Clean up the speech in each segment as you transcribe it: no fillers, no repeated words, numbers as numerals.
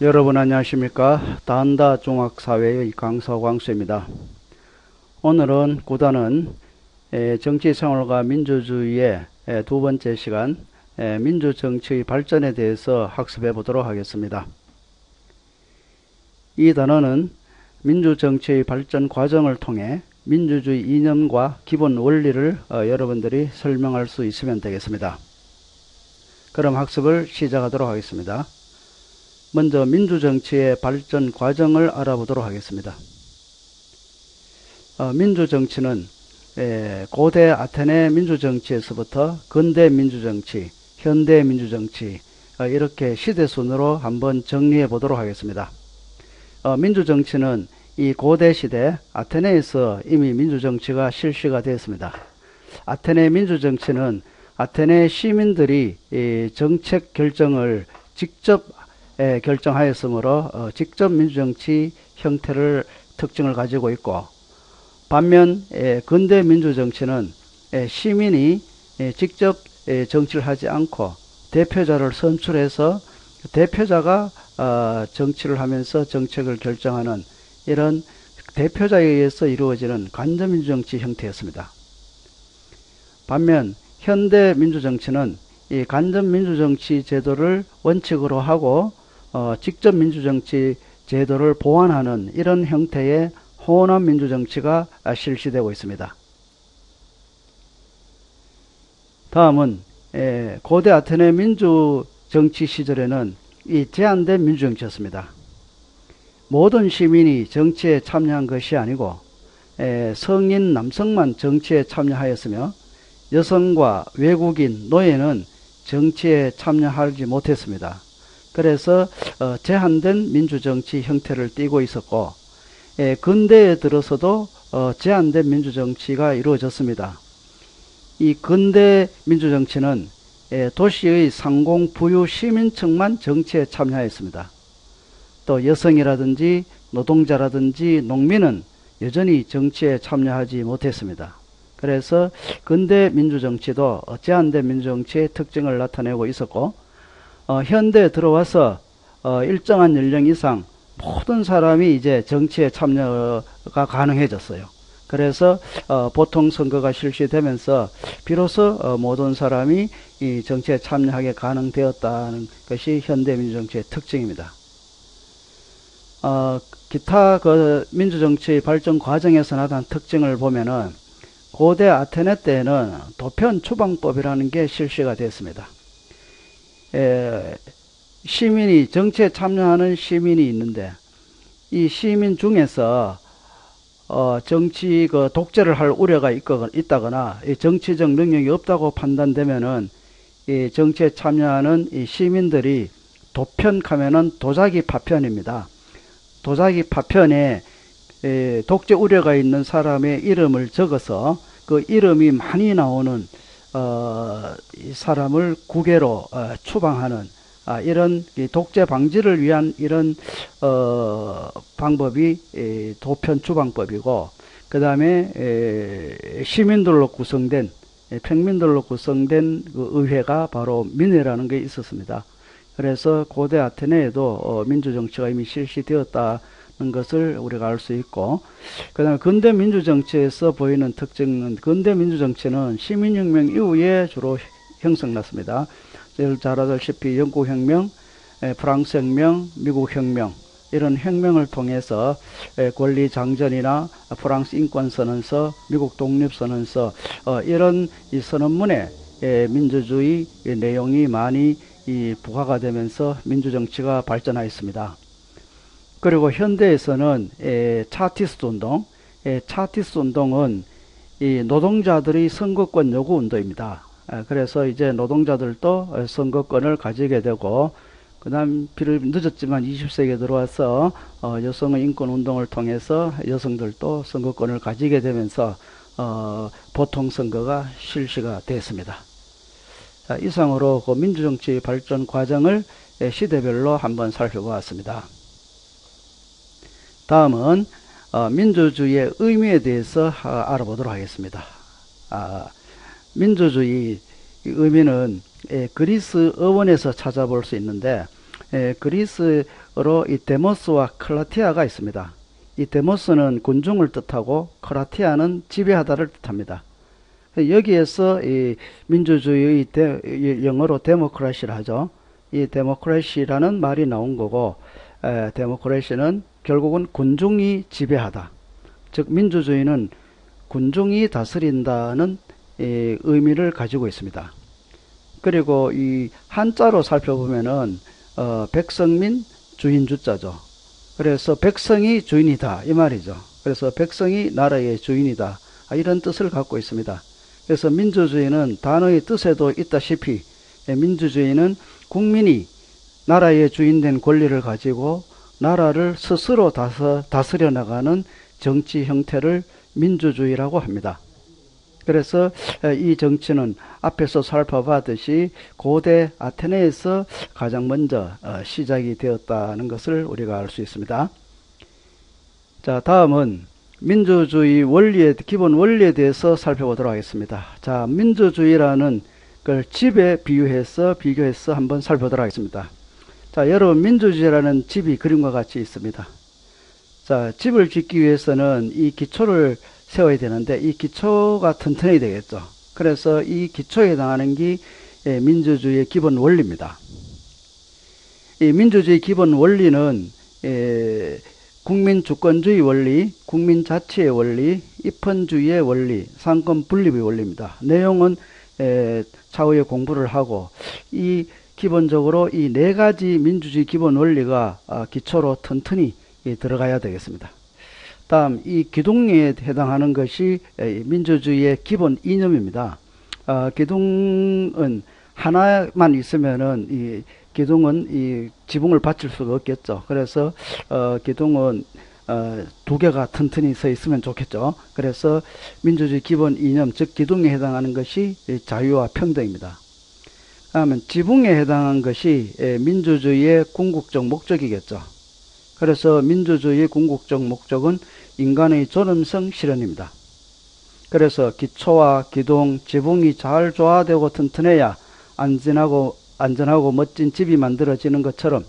여러분 안녕하십니까? 다한다 종합사회의 강서 광수입니다. 오늘은 구단은 정치생활과 민주주의의 두 번째 시간 민주정치의 발전에 대해서 학습해 보도록 하겠습니다. 이 단어는 민주정치의 발전 과정을 통해 민주주의 이념과 기본 원리를 여러분들이 설명할 수 있으면 되겠습니다. 그럼 학습을 시작하도록 하겠습니다. 먼저 민주정치의 발전 과정을 알아보도록 하겠습니다. 민주정치는 고대 아테네 민주정치에서부터 근대 민주정치, 현대 민주정치 이렇게 시대순으로 한번 정리해 보도록 하겠습니다. 민주정치는 이 고대 시대 아테네에서 이미 민주정치가 실시가 되었습니다. 아테네 민주정치는 아테네 시민들이 정책 결정을 직접 결정하였으므로 직접 민주정치 형태를 특징을 가지고 있고, 반면 근대 민주정치는 시민이 직접 정치를 하지 않고 대표자를 선출해서 대표자가 정치를 하면서 정책을 결정하는 이런 대표자에 의해서 이루어지는 간접민주정치 형태였습니다. 반면 현대 민주정치는 이 간접민주정치 제도를 원칙으로 하고 직접 민주정치 제도를 보완하는 이런 형태의 혼합 민주정치가 실시되고 있습니다. 다음은 고대 아테네 민주정치 시절에는 이 제한된 민주정치였습니다. 모든 시민이 정치에 참여한 것이 아니고 성인 남성만 정치에 참여하였으며 여성과 외국인, 노예는 정치에 참여하지 못했습니다. 그래서 제한된 민주정치 형태를 띠고 있었고, 근대에 들어서도 제한된 민주정치가 이루어졌습니다. 이 근대 민주정치는 도시의 상공 부유 시민층만 정치에 참여하였습니다. 또 여성이라든지 노동자라든지 농민은 여전히 정치에 참여하지 못했습니다. 그래서 근대 민주정치도 제한된 민주정치의 특징을 나타내고 있었고, 현대에 들어와서 일정한 연령 이상 모든 사람이 이제 정치에 참여가 가능해졌어요. 그래서 보통 선거가 실시되면서 비로소 모든 사람이 이 정치에 참여하게 가능되었다는 것이 현대 민주정치의 특징입니다. 기타 그 민주정치의 발전 과정에서 나타난 특징을 보면은 고대 아테네 때에는 도편 추방법이라는 게 실시가 됐습니다. 시민이 정치에 참여하는 시민이 있는데 이 시민 중에서 정치 그 독재를 할 우려가 있다거나 정치적 능력이 없다고 판단되면은 이 정치에 참여하는 이 시민들이 도편하면은 도자기 파편입니다. 도자기 파편에 독재 우려가 있는 사람의 이름을 적어서 그 이름이 많이 나오는 이 사람을 국외로 추방하는 이런 독재 방지를 위한 이런 방법이 도편 추방법이고, 그 다음에 시민들로 구성된 평민들로 구성된 그 의회가 바로 민회라는 게 있었습니다. 그래서 고대 아테네에도 민주정치가 이미 실시되었다는 것을 우리가 알 수 있고, 그 다음에 근대 민주정치에서 보이는 특징은, 근대 민주정치는 시민혁명 이후에 주로 형성났습니다. 잘 아다시피 영국혁명, 프랑스혁명, 미국혁명 이런 혁명을 통해서 권리장전이나 프랑스 인권선언서, 미국 독립선언서 이런 이 선언문에 민주주의 내용이 많이 부과가 되면서 민주정치가 발전하였습니다. 그리고 현대에서는 차티스트 운동, 차티스트 운동은 이 노동자들의 선거권 요구 운동입니다. 그래서 이제 노동자들도 선거권을 가지게 되고, 그 다음 비록 늦었지만 20세기에 들어와서 여성의 인권 운동을 통해서 여성들도 선거권을 가지게 되면서 보통 선거가 실시가 됐습니다. 자, 이상으로 그 민주정치 발전 과정을 시대별로 한번 살펴보았습니다. 다음은 민주주의의 의미에 대해서 알아보도록 하겠습니다. 민주주의 의미는 그리스 어원에서 찾아볼 수 있는데, 그리스어로 이 데모스와 클라티아가 있습니다. 이 데모스는 군중을 뜻하고 클라티아는 지배하다를 뜻합니다. 여기에서 이 민주주의의 영어로 데모크라시를 하죠. 이 데모크라시라는 말이 나온 거고, 데모크라시는 결국은 군중이 지배하다. 즉 민주주의는 군중이 다스린다는 의미를 가지고 있습니다. 그리고 이 한자로 살펴보면은 백성민 주인주자죠. 그래서 백성이 주인이다 이 말이죠. 그래서 백성이 나라의 주인이다 이런 뜻을 갖고 있습니다. 그래서 민주주의는 단어의 뜻에도 있다시피 민주주의는 국민이 나라의 주인된 권리를 가지고 나라를 스스로 다스려 나가는 정치 형태를 민주주의라고 합니다. 그래서 이 정치는 앞에서 살펴봤듯이 고대 아테네에서 가장 먼저 시작이 되었다는 것을 우리가 알 수 있습니다. 자, 다음은 민주주의 원리의 기본 원리에 대해서 살펴보도록 하겠습니다. 자, 민주주의라는 걸 집에 비교해서 한번 살펴보도록 하겠습니다. 자, 여러분 민주주의라는 집이 그림과 같이 있습니다. 자, 집을 짓기 위해서는 이 기초를 세워야 되는데 이 기초가 튼튼해야 되겠죠. 그래서 이 기초에 해당하는 게 민주주의의 기본 원리입니다. 이 민주주의 기본 원리는 국민 주권주의 원리, 국민 자치의 원리, 입헌주의의 원리, 상권 분립의 원리입니다. 내용은 차후에 공부를 하고 이 기본적으로 이 네 가지 민주주의 기본 원리가 기초로 튼튼히 들어가야 되겠습니다. 다음 이 기둥에 해당하는 것이 민주주의의 기본 이념입니다. 기둥은 하나만 있으면은 이 기둥은 이 지붕을 받칠 수가 없겠죠. 그래서 기둥은 두 개가 튼튼히 서 있으면 좋겠죠. 그래서 민주주의 기본 이념, 즉 기둥에 해당하는 것이 자유와 평등입니다. 다음은 지붕에 해당한 것이 민주주의의 궁극적 목적이겠죠. 그래서 민주주의의 궁극적 목적은 인간의 존엄성 실현입니다. 그래서 기초와 기둥, 지붕이 잘 조화되고 튼튼해야 안전하고 멋진 집이 만들어지는 것처럼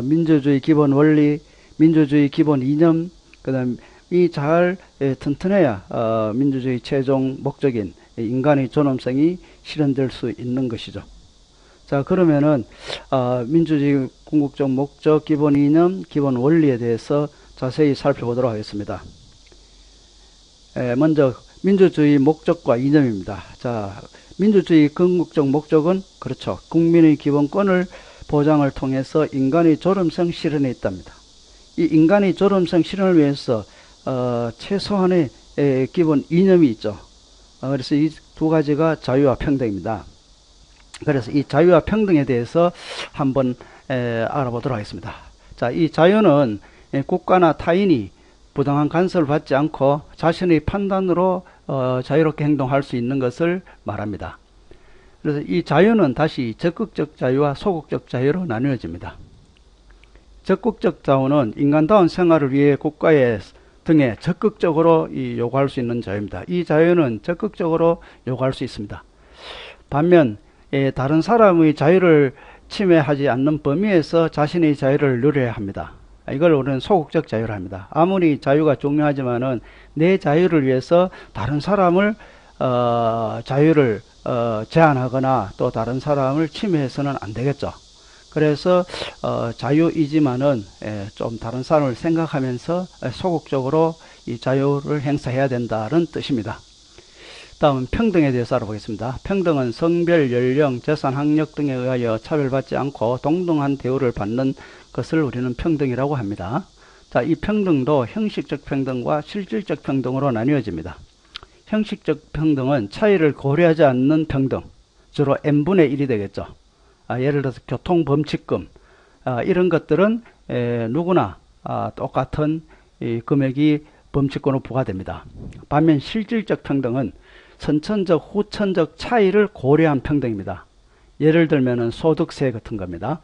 민주주의 기본 원리, 민주주의 기본 이념, 그다음 이 잘 튼튼해야 민주주의 최종 목적인 인간의 존엄성이 실현될 수 있는 것이죠. 자, 그러면은 민주주의 궁극적 목적, 기본 이념, 기본 원리에 대해서 자세히 살펴보도록 하겠습니다. 먼저 민주주의 목적과 이념입니다. 자, 민주주의 궁극적 목적은 그렇죠. 국민의 기본권을 보장을 통해서 인간의 존엄성 실현에 있답니다. 이 인간의 존엄성 실현을 위해서 최소한의 기본 이념이 있죠. 그래서 이 두 가지가 자유와 평등입니다. 그래서 이 자유와 평등에 대해서 한번 알아보도록 하겠습니다. 자, 이 자유는 국가나 타인이 부당한 간섭을 받지 않고 자신의 판단으로 자유롭게 행동할 수 있는 것을 말합니다. 그래서 이 자유는 다시 적극적 자유와 소극적 자유로 나누어집니다. 적극적 자유는 인간다운 생활을 위해 국가의 등에 적극적으로 요구할 수 있는 자유입니다. 이 자유는 적극적으로 요구할 수 있습니다. 반면 다른 사람의 자유를 침해하지 않는 범위에서 자신의 자유를 누려야 합니다. 이걸 우리는 소극적 자유를 합니다. 아무리 자유가 중요하지만은 내 자유를 위해서 다른 사람을 자유를 제한하거나 또 다른 사람을 침해해서는 안 되겠죠. 그래서 자유이지만은 좀 다른 사람을 생각하면서 소극적으로 이 자유를 행사해야 된다는 뜻입니다. 다음은 평등에 대해서 알아보겠습니다. 평등은 성별, 연령, 재산, 학력 등에 의하여 차별받지 않고 동등한 대우를 받는 것을 우리는 평등이라고 합니다. 자, 이 평등도 형식적 평등과 실질적 평등으로 나뉘어집니다. 형식적 평등은 차이를 고려하지 않는 평등, 주로 n분의 1이 되겠죠. 예를 들어서 교통범칙금, 이런 것들은 누구나 똑같은 이 금액이 범칙금으로 부과됩니다. 반면 실질적 평등은 선천적, 후천적 차이를 고려한 평등입니다. 예를 들면 소득세 같은 겁니다.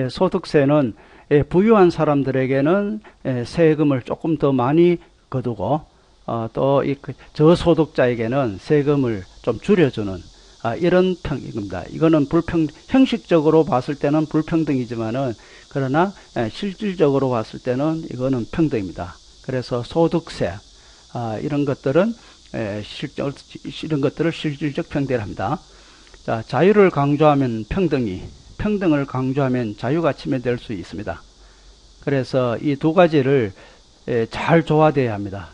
소득세는 부유한 사람들에게는 세금을 조금 더 많이 거두고 또 이 저소득자에게는 세금을 좀 줄여주는 이런 평입니다. 이거는 형식적으로 봤을 때는 불평등이지만은, 그러나 실질적으로 봤을 때는 이거는 평등입니다. 그래서 소득세, 이런 것들은 이런 것들을 실질적 평등이라 합니다. 자, 자유를 강조하면 평등을 강조하면 자유가 침해될 수 있습니다. 그래서 이 두 가지를 잘 조화되어야 합니다.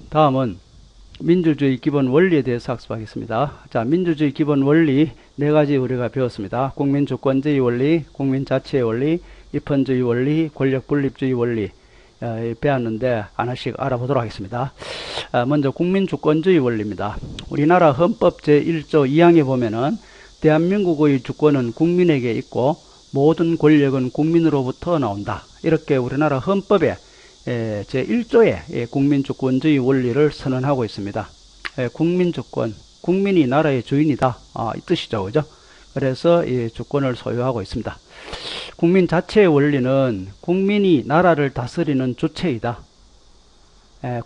다음은 민주주의 기본 원리에 대해서 학습하겠습니다. 자, 민주주의 기본 원리 네 가지 우리가 배웠습니다. 국민주권주의 원리, 국민자치의 원리, 입헌주의 원리, 권력분립주의 원리 배웠는데 하나씩 알아보도록 하겠습니다. 먼저 국민주권주의 원리입니다. 우리나라 헌법 제1조 2항에 보면은 대한민국의 주권은 국민에게 있고 모든 권력은 국민으로부터 나온다. 이렇게 우리나라 헌법에 제1조에 국민주권주의 원리를 선언하고 있습니다. 국민주권, 국민이 나라의 주인이다. 이 뜻이죠. 그죠? 그래서 이 주권을 소유하고 있습니다. 국민자치의 원리는 국민이 나라를 다스리는 주체이다.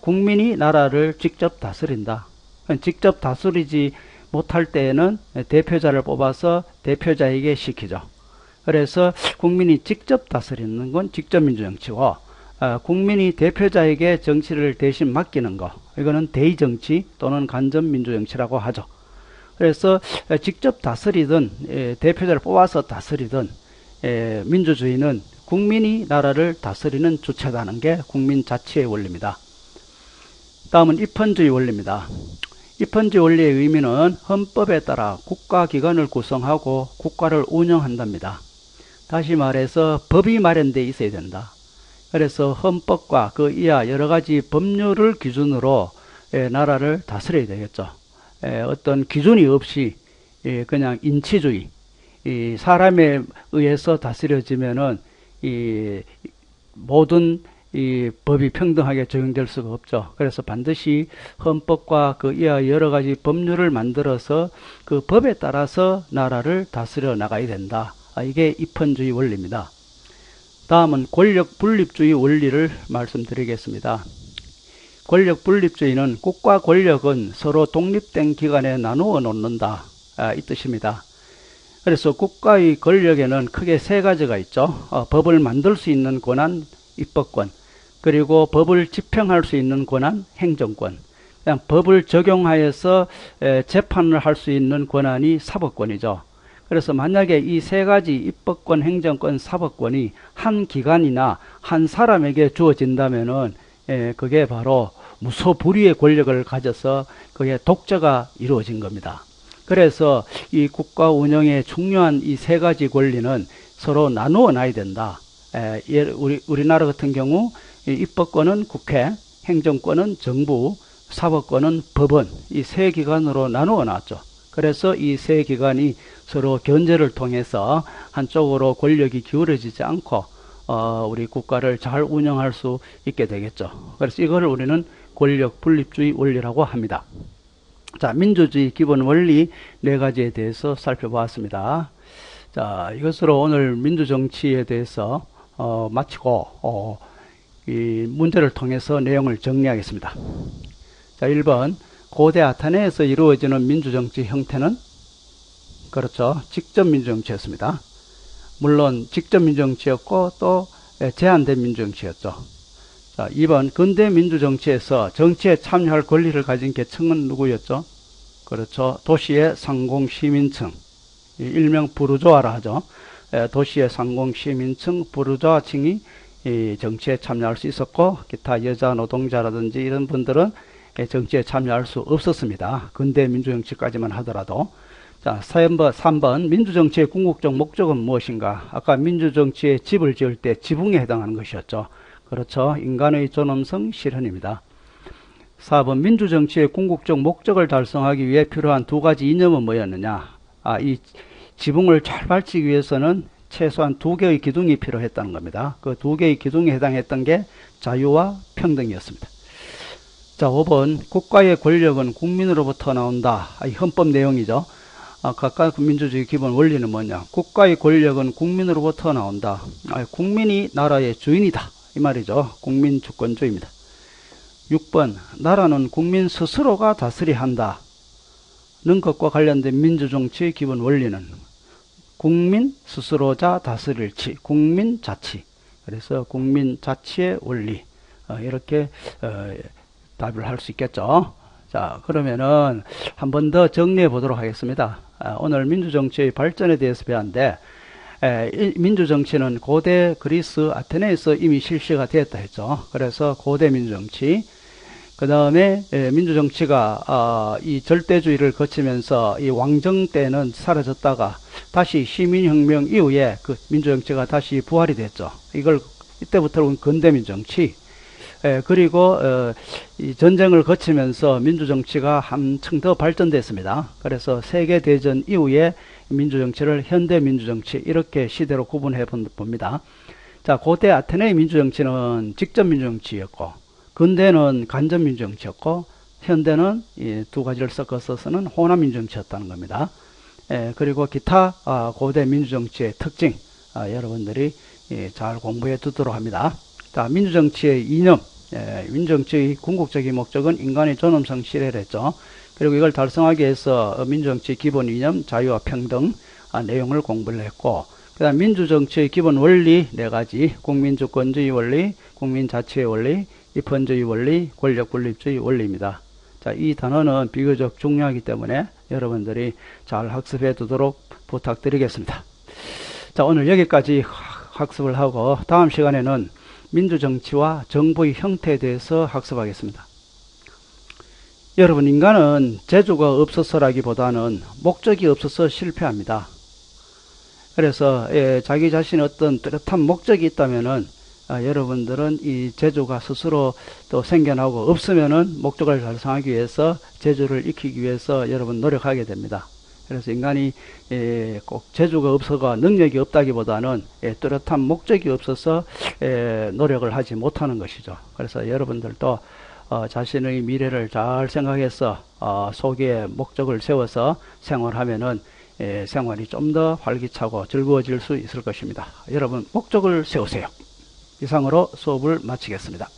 국민이 나라를 직접 다스린다. 직접 다스리지 못할 때에는 대표자를 뽑아서 대표자에게 시키죠. 그래서 국민이 직접 다스리는 건 직접민주정치고, 국민이 대표자에게 정치를 대신 맡기는 거, 이거는 대의정치 또는 간접민주정치라고 하죠. 그래서 직접 다스리든 대표자를 뽑아서 다스리든 민주주의는 국민이 나라를 다스리는 주체다는 게 국민자치의 원리입니다. 다음은 입헌주의 원리입니다. 입헌주의 원리의 의미는 헌법에 따라 국가기관을 구성하고 국가를 운영한답니다. 다시 말해서 법이 마련되어 있어야 된다. 그래서 헌법과 그 이하 여러 가지 법률을 기준으로 나라를 다스려야 되겠죠. 어떤 기준이 없이 그냥 인치주의, 사람에 의해서 다스려지면은 모든 법이 평등하게 적용될 수가 없죠. 그래서 반드시 헌법과 그 이하 여러 가지 법률을 만들어서 그 법에 따라서 나라를 다스려 나가야 된다. 이게 입헌주의 원리입니다. 다음은 권력분립주의 원리를 말씀드리겠습니다. 권력분립주의는 국가 권력은 서로 독립된 기관에 나누어 놓는다. 이 뜻입니다. 그래서 국가의 권력에는 크게 세 가지가 있죠. 법을 만들 수 있는 권한, 입법권, 그리고 법을 집행할 수 있는 권한, 행정권, 그냥 법을 적용하여서 재판을 할 수 있는 권한이 사법권이죠. 그래서 만약에 이 세 가지 입법권, 행정권, 사법권이 한 기관이나 한 사람에게 주어진다면은 그게 바로 무소불위의 권력을 가져서 그게 독재가 이루어진 겁니다. 그래서 이 국가 운영에 중요한 이 세 가지 권리는 서로 나누어 놔야 된다. 우리나라 같은 경우 입법권은 국회, 행정권은 정부, 사법권은 법원, 이 세 기관으로 나누어 놨죠. 그래서 이 세 기관이 서로 견제를 통해서 한쪽으로 권력이 기울어지지 않고 우리 국가를 잘 운영할 수 있게 되겠죠. 그래서 이걸 우리는 권력 분립주의 원리라고 합니다. 자, 민주주의 기본 원리 네 가지에 대해서 살펴보았습니다. 자, 이것으로 오늘 민주정치에 대해서 마치고 이 문제를 통해서 내용을 정리하겠습니다. 자, 1번 고대 아테네에서 이루어지는 민주정치 형태는 그렇죠. 직접민주정치였습니다. 물론 직접민주정치였고 또 제한된 민주정치였죠. 자, 2번 근대 민주정치에서 정치에 참여할 권리를 가진 계층은 누구였죠? 그렇죠. 도시의 상공시민층, 일명 부르주아라 하죠. 도시의 상공시민층, 부르주아층이 정치에 참여할 수 있었고 기타 여자 노동자라든지 이런 분들은 정치에 참여할 수 없었습니다. 근대 민주정치까지만 하더라도. 자, 3번 민주정치의 궁극적 목적은 무엇인가? 아까 민주정치의 집을 지을 때 지붕에 해당하는 것이었죠. 그렇죠. 인간의 존엄성 실현입니다. 4번 민주정치의 궁극적 목적을 달성하기 위해 필요한 두 가지 이념은 뭐였느냐? 이 지붕을 잘 밟기 위해서는 최소한 두 개의 기둥이 필요했다는 겁니다. 그 두 개의 기둥에 해당했던 게 자유와 평등이었습니다. 자, 5번 국가의 권력은 국민으로부터 나온다. 이 헌법 내용이죠. 각각 민주주의 기본 원리는 뭐냐? 국가의 권력은 국민으로부터 나온다. 국민이 나라의 주인이다. 이 말이죠. 국민주권주의입니다. 6번 나라는 국민 스스로가 다스려야 한다는 것과 관련된 민주정치의 기본 원리는 국민 스스로자 다스릴지 국민자치, 그래서 국민자치의 원리, 이렇게 답을 할 수 있겠죠. 자, 그러면은 한 번 더 정리해 보도록 하겠습니다. 오늘 민주정치의 발전에 대해서 배웠는데, 민주정치는 고대 그리스 아테네에서 이미 실시가 되었다 했죠. 그래서 고대 민주정치, 그 다음에 민주정치가 이 절대주의를 거치면서 이 왕정 때는 사라졌다가 다시 시민혁명 이후에 그 민주정치가 다시 부활이 됐죠. 이걸 이때부터는 근대민주정치. 그리고 이 전쟁을 거치면서 민주정치가 한층 더 발전됐습니다. 그래서 세계대전 이후에 민주정치를 현대민주정치, 이렇게 시대로 구분해 봅니다. 자, 고대 아테네의 민주정치는 직접민주정치였고, 근대는 간접민주정치였고, 현대는 이 두 가지를 섞어서는 호남민주정치였다는 겁니다. 그리고 기타 고대 민주정치의 특징, 여러분들이 잘 공부해 두도록 합니다. 자, 민주정치의 이념, 민주정치의 궁극적인 목적은 인간의 존엄성 실현을 했죠. 그리고 이걸 달성하기 위해서 민주정치의 기본 이념, 자유와 평등 내용을 공부를 했고, 그 다음 민주정치의 기본 원리 4가지, 국민주권주의 원리, 국민자치의 원리, 입헌주의 원리, 권력분립주의 원리입니다. 자, 이 단어는 비교적 중요하기 때문에 여러분들이 잘 학습해 두도록 부탁드리겠습니다. 자, 오늘 여기까지 학습을 하고 다음 시간에는 민주정치와 정부의 형태에 대해서 학습하겠습니다. 여러분, 인간은 재주가 없어서라기보다는 목적이 없어서 실패합니다. 그래서 자기 자신의 어떤 뚜렷한 목적이 있다면은 여러분들은 이 재주가 스스로 또 생겨나고, 없으면은 목적을 달성하기 위해서, 재주를 익히기 위해서 여러분 노력하게 됩니다. 그래서 인간이 꼭 재주가 없어가 능력이 없다기보다는 뚜렷한 목적이 없어서 노력을 하지 못하는 것이죠. 그래서 여러분들도 자신의 미래를 잘 생각해서 속에 목적을 세워서 생활하면은 생활이 좀 더 활기차고 즐거워질 수 있을 것입니다. 여러분, 목적을 세우세요. 이상으로 수업을 마치겠습니다.